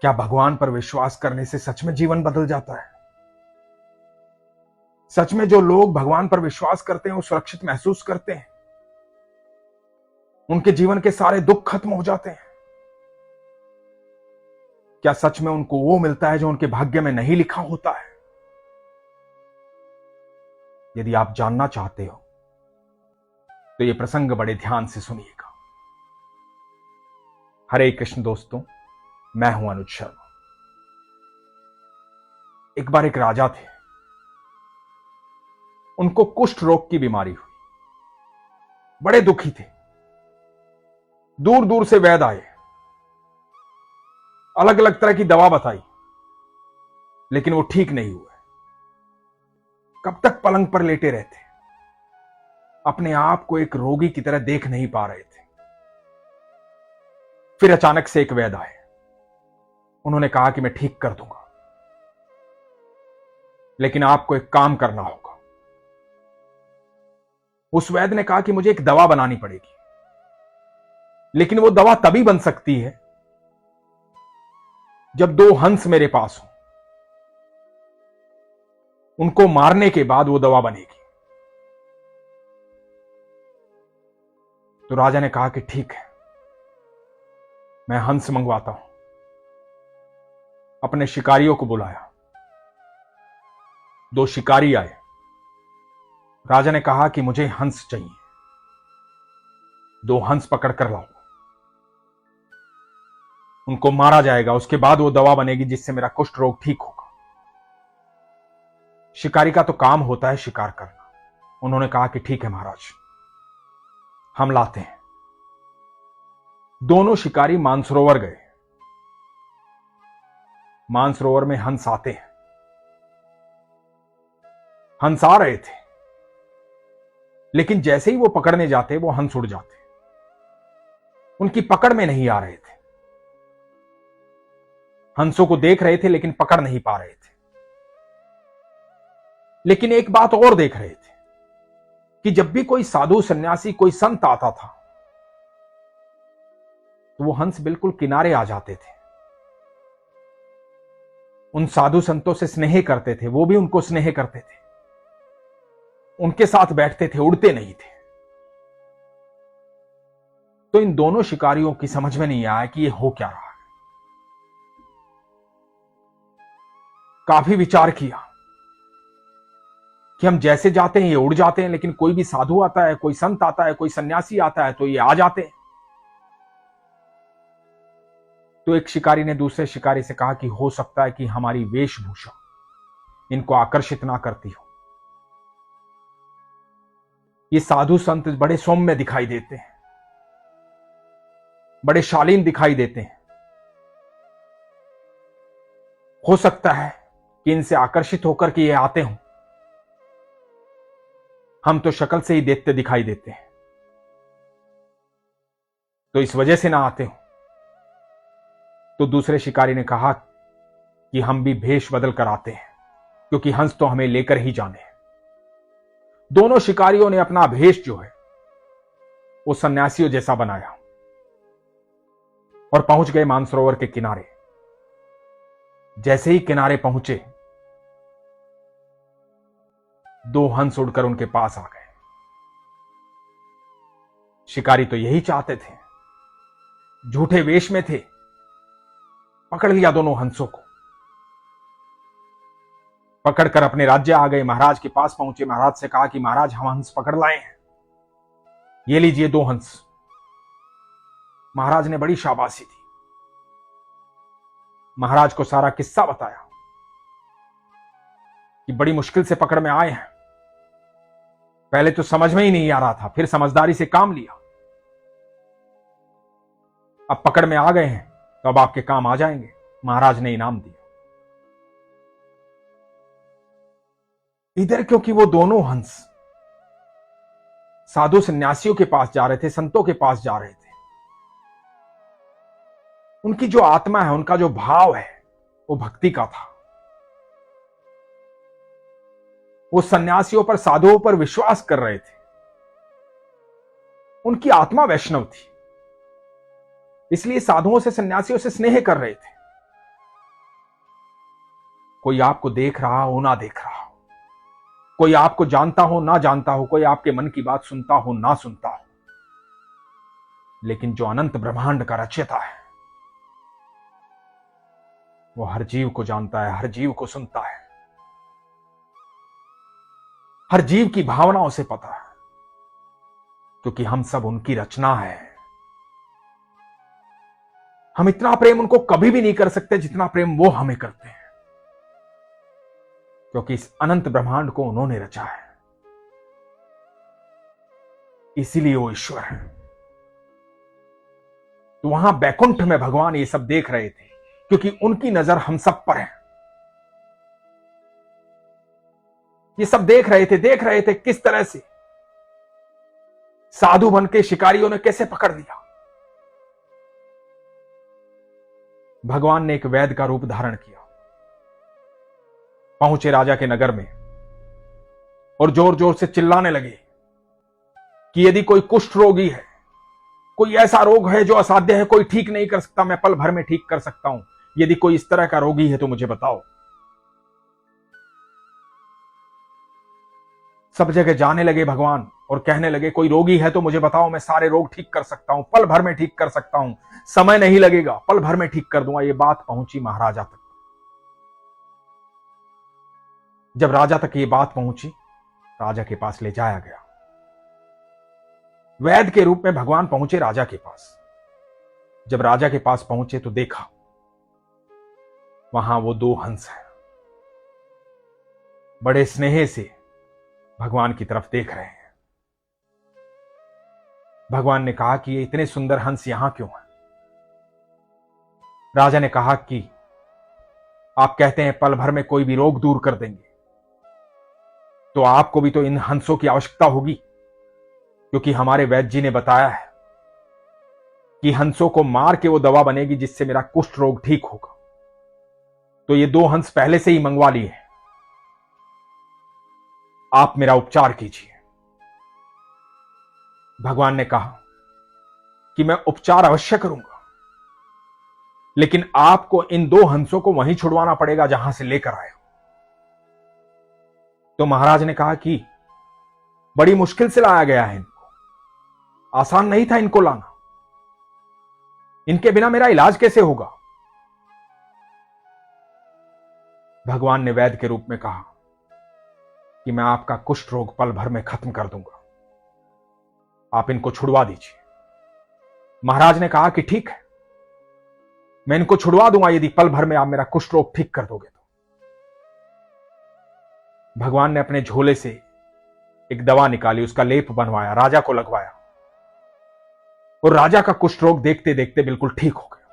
क्या भगवान पर विश्वास करने से सच में जीवन बदल जाता है? सच में जो लोग भगवान पर विश्वास करते हैं वो सुरक्षित महसूस करते हैं, उनके जीवन के सारे दुख खत्म हो जाते हैं। क्या सच में उनको वो मिलता है जो उनके भाग्य में नहीं लिखा होता है? यदि आप जानना चाहते हो तो ये प्रसंग बड़े ध्यान से सुनिएगा। हरे कृष्ण दोस्तों, मैं हूं अनुज शर्मा। एक बार एक राजा थे, उनको कुष्ठ रोग की बीमारी हुई, बड़े दुखी थे। दूर दूर से वैद्य आए, अलग अलग तरह की दवा बताई, लेकिन वो ठीक नहीं हुए। कब तक पलंग पर लेटे रहते, अपने आप को एक रोगी की तरह देख नहीं पा रहे थे। फिर अचानक से एक वैद्य आए, उन्होंने कहा कि मैं ठीक कर दूंगा, लेकिन आपको एक काम करना होगा। उस वैद्य ने कहा कि मुझे एक दवा बनानी पड़ेगी, लेकिन वो दवा तभी बन सकती है जब दो हंस मेरे पास हो, उनको मारने के बाद वो दवा बनेगी। तो राजा ने कहा कि ठीक है, मैं हंस मंगवाता हूं। अपने शिकारियों को बुलाया, दो शिकारी आए। राजा ने कहा कि मुझे हंस चाहिए, दो हंस पकड़ कर लाओ, उनको मारा जाएगा, उसके बाद वो दवा बनेगी जिससे मेरा कुष्ठ रोग ठीक होगा। शिकारी का तो काम होता है शिकार करना। उन्होंने कहा कि ठीक है महाराज, हम लाते हैं। दोनों शिकारी मानसरोवर गए। मानसरोवर में हंस आते हैं। हंस आ रहे थे, लेकिन जैसे ही वो पकड़ने जाते वो हंस उड़ जाते, उनकी पकड़ में नहीं आ रहे थे। हंसों को देख रहे थे लेकिन पकड़ नहीं पा रहे थे। लेकिन एक बात और देख रहे थे कि जब भी कोई साधु सन्यासी, कोई संत आता था तो वो हंस बिल्कुल किनारे आ जाते थे, उन साधु संतों से स्नेह करते थे, वो भी उनको स्नेह करते थे, उनके साथ बैठते थे, उड़ते नहीं थे। तो इन दोनों शिकारियों की समझ में नहीं आया कि ये हो क्या रहा है। काफी विचार किया कि हम जैसे जाते हैं ये उड़ जाते हैं, लेकिन कोई भी साधु आता है, कोई संत आता है, कोई सन्यासी आता है तो ये आ जाते हैं। तो एक शिकारी ने दूसरे शिकारी से कहा कि हो सकता है कि हमारी वेशभूषा इनको आकर्षित ना करती हो। ये साधु संत बड़े सौम्य दिखाई देते हैं, बड़े शालीन दिखाई देते हैं, हो सकता है कि इनसे आकर्षित होकर के ये आते हों। हम तो शक्ल से ही दैत्य दिखाई देते हैं, तो इस वजह से ना आते हो। तो दूसरे शिकारी ने कहा कि हम भी भेष बदल कर आते हैं, क्योंकि हंस तो हमें लेकर ही जाने हैं। दोनों शिकारियों ने अपना भेष जो है वो सन्यासियों जैसा बनाया और पहुंच गए मानसरोवर के किनारे। जैसे ही किनारे पहुंचे, दो हंस उड़कर उनके पास आ गए। शिकारी तो यही चाहते थे, झूठे वेश में थे, पकड़ लिया दोनों हंसों को, पकड़कर अपने राज्य आ गए। महाराज के पास पहुंचे, महाराज से कहा कि महाराज हम हंस पकड़ लाए हैं, ये लीजिए दो हंस। महाराज ने बड़ी शाबाशी दी, महाराज को सारा किस्सा बताया कि बड़ी मुश्किल से पकड़ में आए हैं, पहले तो समझ में ही नहीं आ रहा था, फिर समझदारी से काम लिया, अब पकड़ में आ गए हैं तो अब आपके काम आ जाएंगे। महाराज ने इनाम दिया। इधर क्योंकि वो दोनों हंस साधु सन्यासियों के पास जा रहे थे, संतों के पास जा रहे थे, उनकी जो आत्मा है, उनका जो भाव है वो भक्ति का था। वो सन्यासियों पर, साधुओं पर विश्वास कर रहे थे, उनकी आत्मा वैष्णव थी, इसलिए साधुओं से, सन्यासियों से स्नेह कर रहे थे। कोई आपको देख रहा हो ना देख रहा हो, कोई आपको जानता हो ना जानता हो, कोई आपके मन की बात सुनता हो ना सुनता हो, लेकिन जो अनंत ब्रह्मांड का रचयिता है वो हर जीव को जानता है, हर जीव को सुनता है, हर जीव की भावनाओं से पता है, क्योंकि हम सब उनकी रचना है। हम इतना प्रेम उनको कभी भी नहीं कर सकते जितना प्रेम वो हमें करते हैं, क्योंकि इस अनंत ब्रह्मांड को उन्होंने रचा है, इसीलिए वो ईश्वर है। तो वहां बैकुंठ में भगवान ये सब देख रहे थे, क्योंकि उनकी नजर हम सब पर है। ये सब देख रहे थे किस तरह से साधु बन के शिकारियों ने कैसे पकड़ लिया। भगवान ने एक वैद्य का रूप धारण किया, पहुंचे राजा के नगर में और जोर जोर से चिल्लाने लगे कि यदि कोई कुष्ठ रोगी है, कोई ऐसा रोग है जो असाध्य है, कोई ठीक नहीं कर सकता, मैं पल भर में ठीक कर सकता हूं। यदि कोई इस तरह का रोगी है तो मुझे बताओ। सब जगह जाने लगे भगवान और कहने लगे कोई रोगी है तो मुझे बताओ, मैं सारे रोग ठीक कर सकता हूं, पल भर में ठीक कर सकता हूं, समय नहीं लगेगा, पल भर में ठीक कर दूंगा। ये बात पहुंची महाराजा तक। जब राजा तक ये बात पहुंची, राजा के पास ले जाया गया। वैद्य के रूप में भगवान पहुंचे राजा के पास। जब राजा के पास पहुंचे तो देखा वहां वो दो हंस हैं, बड़े स्नेह से भगवान की तरफ देख रहे हैं। भगवान ने कहा कि ये इतने सुंदर हंस यहां क्यों हैं? राजा ने कहा कि आप कहते हैं पल भर में कोई भी रोग दूर कर देंगे, तो आपको भी तो इन हंसों की आवश्यकता होगी, क्योंकि हमारे वैद्य जी ने बताया है कि हंसों को मार के वो दवा बनेगी जिससे मेरा कुष्ठ रोग ठीक होगा। तो ये दो हंस पहले से ही मंगवा लिए हैं, आप मेरा उपचार कीजिए। भगवान ने कहा कि मैं उपचार अवश्य करूंगा, लेकिन आपको इन दो हंसों को वहीं छुड़वाना पड़ेगा जहां से लेकर आए हो। तो महाराज ने कहा कि बड़ी मुश्किल से लाया गया है इनको, आसान नहीं था इनको लाना, इनके बिना मेरा इलाज कैसे होगा? भगवान ने वैद्य के रूप में कहा कि मैं आपका कुष्ठ रोग पल भर में खत्म कर दूंगा, आप इनको छुड़वा दीजिए। महाराज ने कहा कि ठीक है, मैं इनको छुड़वा दूंगा यदि पल भर में आप मेरा कुष्ठ रोग ठीक कर दोगे तो। भगवान ने अपने झोले से एक दवा निकाली, उसका लेप बनवाया, राजा को लगवाया, और राजा का कुष्ठ रोग देखते देखते बिल्कुल ठीक हो गया।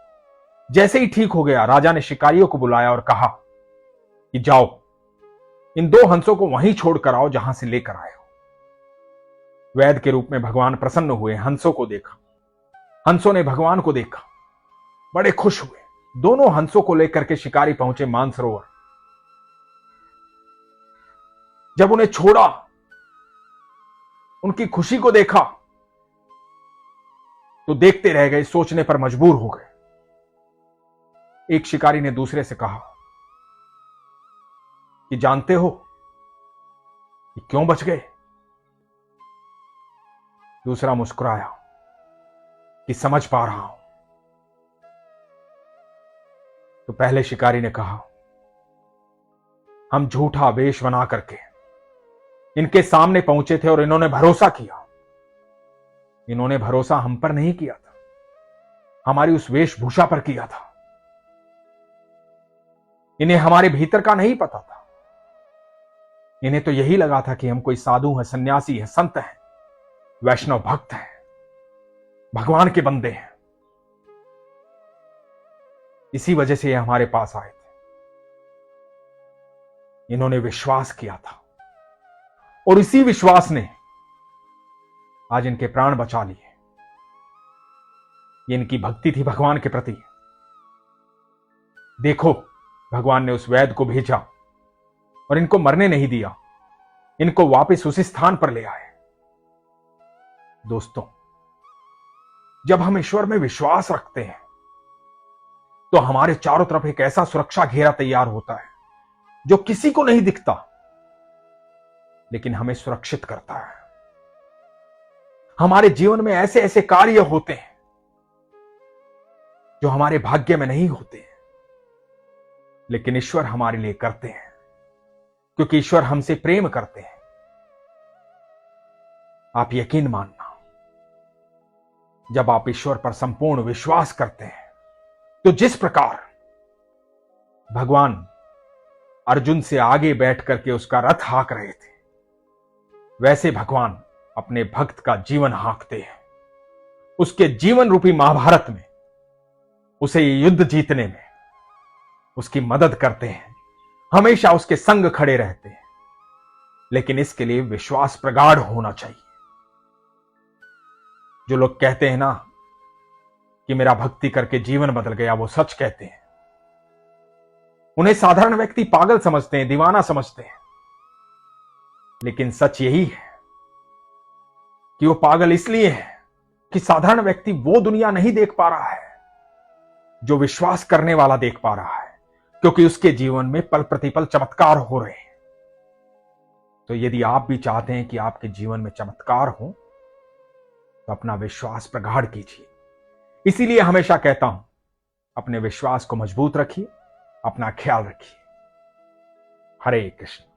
जैसे ही ठीक हो गया, राजा ने शिकारियों को बुलाया और कहा कि जाओ इन दो हंसों को वहीं छोड़कर आओ जहां से लेकर आए हो। वैद्य के रूप में भगवान प्रसन्न हुए, हंसों को देखा, हंसों ने भगवान को देखा, बड़े खुश हुए। दोनों हंसों को लेकर के शिकारी पहुंचे मानसरोवर। जब उन्हें छोड़ा, उनकी खुशी को देखा तो देखते रह गए, सोचने पर मजबूर हो गए। एक शिकारी ने दूसरे से कहा कि जानते हो कि क्यों बच गए? दूसरा मुस्कुराया कि समझ पा रहा हूं। तो पहले शिकारी ने कहा, हम झूठा वेश बना करके इनके सामने पहुंचे थे और इन्होंने भरोसा किया। इन्होंने भरोसा हम पर नहीं किया था, हमारी उस वेशभूषा पर किया था। इन्हें हमारे भीतर का नहीं पता था। इन्हें तो यही लगा था कि हम कोई साधु हैं, सन्यासी हैं, संत हैं, वैष्णव भक्त हैं, भगवान के बंदे हैं। इसी वजह से ये हमारे पास आए थे। इन्होंने विश्वास किया था और इसी विश्वास ने आज इनके प्राण बचा लिए। ये इनकी भक्ति थी भगवान के प्रति। देखो, भगवान ने उस वैद्य को भेजा और इनको मरने नहीं दिया, इनको वापस उसी स्थान पर ले आए। दोस्तों, जब हम ईश्वर में विश्वास रखते हैं तो हमारे चारों तरफ एक ऐसा सुरक्षा घेरा तैयार होता है जो किसी को नहीं दिखता लेकिन हमें सुरक्षित करता है। हमारे जीवन में ऐसे ऐसे कार्य होते हैं जो हमारे भाग्य में नहीं होते, लेकिन ईश्वर हमारे लिए करते हैं, क्योंकि ईश्वर हमसे प्रेम करते हैं। आप यकीन मानना, जब आप ईश्वर पर संपूर्ण विश्वास करते हैं तो जिस प्रकार भगवान अर्जुन से आगे बैठ करके उसका रथ हाँक रहे थे, वैसे भगवान अपने भक्त का जीवन हाँकते हैं। उसके जीवन रूपी महाभारत में उसे युद्ध जीतने में उसकी मदद करते हैं, हमेशा उसके संग खड़े रहते हैं। लेकिन इसके लिए विश्वास प्रगाढ़ होना चाहिए। जो लोग कहते हैं ना कि मेरा भक्ति करके जीवन बदल गया, वो सच कहते हैं। उन्हें साधारण व्यक्ति पागल समझते हैं, दीवाना समझते हैं, लेकिन सच यही है कि वो पागल इसलिए है कि साधारण व्यक्ति वो दुनिया नहीं देख पा रहा है जो विश्वास करने वाला देख पा रहा है, क्योंकि उसके जीवन में पल प्रतिपल चमत्कार हो रहे हैं। तो यदि आप भी चाहते हैं कि आपके जीवन में चमत्कार हो, तो अपना विश्वास प्रगाढ़ कीजिए। इसीलिए हमेशा कहता हूं, अपने विश्वास को मजबूत रखिए, अपना ख्याल रखिए। हरे कृष्ण।